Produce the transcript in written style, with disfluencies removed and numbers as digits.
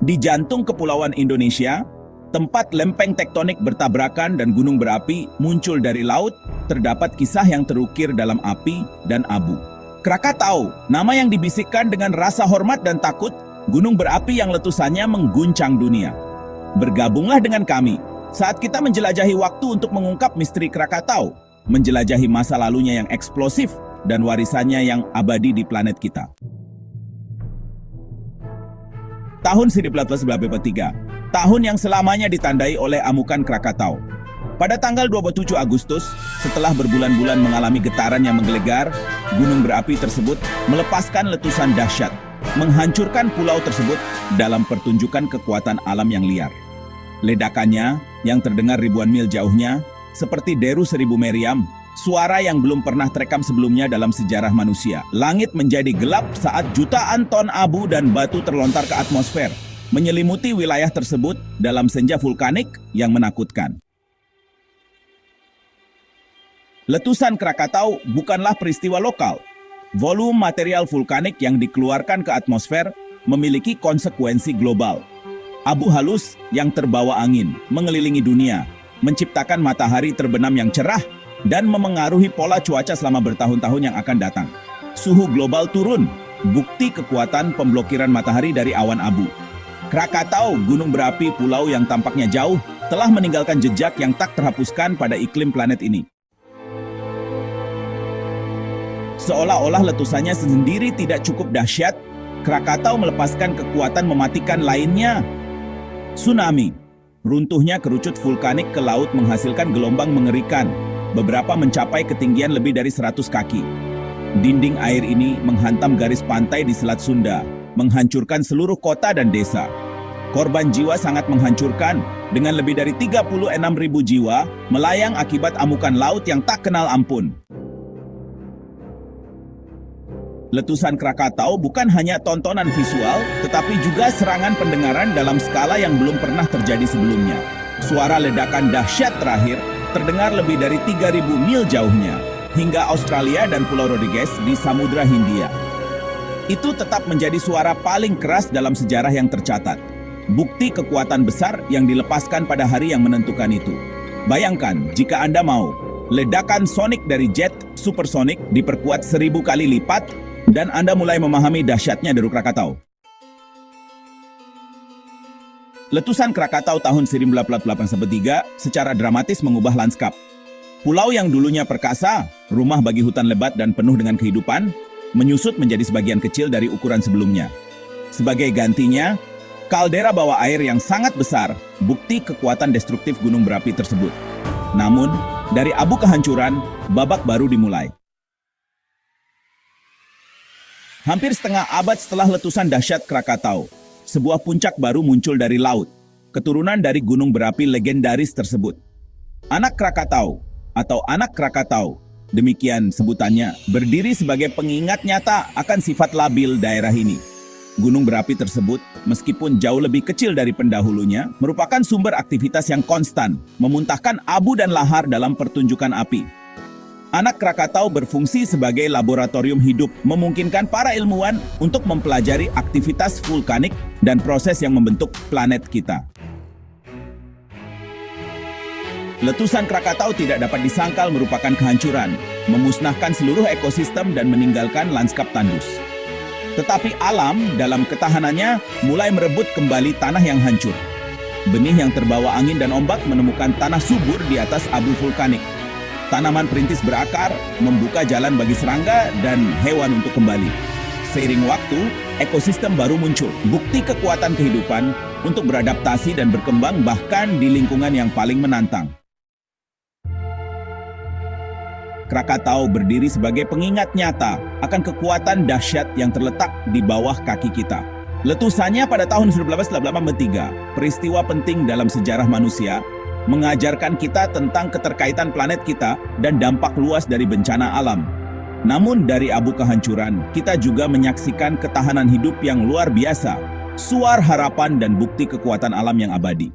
Di jantung kepulauan Indonesia, tempat lempeng tektonik bertabrakan dan gunung berapi muncul dari laut, terdapat kisah yang terukir dalam api dan abu. Krakatau, nama yang dibisikkan dengan rasa hormat dan takut, gunung berapi yang letusannya mengguncang dunia. Bergabunglah dengan kami saat kita menjelajahi waktu untuk mengungkap misteri Krakatau, menjelajahi masa lalunya yang eksplosif dan warisannya yang abadi di planet kita. Tahun 1893, tahun yang selamanya ditandai oleh amukan Krakatau. Pada tanggal 27 Agustus, setelah berbulan-bulan mengalami getaran yang menggelegar, gunung berapi tersebut melepaskan letusan dahsyat, menghancurkan pulau tersebut dalam pertunjukan kekuatan alam yang liar. Ledakannya, yang terdengar ribuan mil jauhnya, seperti deru seribu meriam, suara yang belum pernah terekam sebelumnya dalam sejarah manusia. Langit menjadi gelap saat jutaan ton abu dan batu terlontar ke atmosfer, menyelimuti wilayah tersebut dalam senja vulkanik yang menakutkan. Letusan Krakatau bukanlah peristiwa lokal. Volume material vulkanik yang dikeluarkan ke atmosfer memiliki konsekuensi global. Abu halus yang terbawa angin mengelilingi dunia, menciptakan matahari terbenam yang cerah dan memengaruhi pola cuaca selama bertahun-tahun yang akan datang. Suhu global turun, bukti kekuatan pemblokiran matahari dari awan abu. Krakatau, gunung berapi pulau yang tampaknya jauh, telah meninggalkan jejak yang tak terhapuskan pada iklim planet ini. Seolah-olah letusannya sendiri tidak cukup dahsyat, Krakatau melepaskan kekuatan mematikan lainnya. Tsunami. Runtuhnya kerucut vulkanik ke laut menghasilkan gelombang mengerikan, beberapa mencapai ketinggian lebih dari 100 kaki. Dinding air ini menghantam garis pantai di Selat Sunda, menghancurkan seluruh kota dan desa. Korban jiwa sangat menghancurkan, dengan lebih dari 36.000 jiwa melayang akibat amukan laut yang tak kenal ampun. Letusan Krakatau bukan hanya tontonan visual, tetapi juga serangan pendengaran dalam skala yang belum pernah terjadi sebelumnya. Suara ledakan dahsyat terakhir terdengar lebih dari 3.000 mil jauhnya, hingga Australia dan Pulau Rodrigues di Samudra Hindia. Itu tetap menjadi suara paling keras dalam sejarah yang tercatat. Bukti kekuatan besar yang dilepaskan pada hari yang menentukan itu. Bayangkan jika Anda mau, ledakan sonik dari jet supersonik diperkuat 1000 kali lipat, dan Anda mulai memahami dahsyatnya deru Krakatau. Letusan Krakatau tahun 1883 secara dramatis mengubah lanskap. Pulau yang dulunya perkasa, rumah bagi hutan lebat dan penuh dengan kehidupan, menyusut menjadi sebagian kecil dari ukuran sebelumnya. Sebagai gantinya, kaldera bawah air yang sangat besar, bukti kekuatan destruktif gunung berapi tersebut. Namun, dari abu kehancuran, babak baru dimulai. Hampir setengah abad setelah letusan dahsyat Krakatau, sebuah puncak baru muncul dari laut, keturunan dari gunung berapi legendaris tersebut. Anak Krakatau, atau anak Krakatau, demikian sebutannya, berdiri sebagai pengingat nyata akan sifat labil daerah ini. Gunung berapi tersebut, meskipun jauh lebih kecil dari pendahulunya, merupakan sumber aktivitas yang konstan, memuntahkan abu dan lahar dalam pertunjukan api. Anak Krakatau berfungsi sebagai laboratorium hidup, memungkinkan para ilmuwan untuk mempelajari aktivitas vulkanik dan proses yang membentuk planet kita. Letusan Krakatau tidak dapat disangkal merupakan kehancuran, memusnahkan seluruh ekosistem dan meninggalkan lanskap tandus. Tetapi alam dalam ketahanannya mulai merebut kembali tanah yang hancur. Benih yang terbawa angin dan ombak menemukan tanah subur di atas abu vulkanik. Tanaman perintis berakar, membuka jalan bagi serangga dan hewan untuk kembali. Seiring waktu, ekosistem baru muncul, bukti kekuatan kehidupan untuk beradaptasi dan berkembang bahkan di lingkungan yang paling menantang. Krakatau berdiri sebagai pengingat nyata akan kekuatan dahsyat yang terletak di bawah kaki kita. Letusannya pada tahun 1883, peristiwa penting dalam sejarah manusia, mengajarkan kita tentang keterkaitan planet kita dan dampak luas dari bencana alam. Namun dari abu kehancuran, kita juga menyaksikan ketahanan hidup yang luar biasa, suar harapan dan bukti kekuatan alam yang abadi.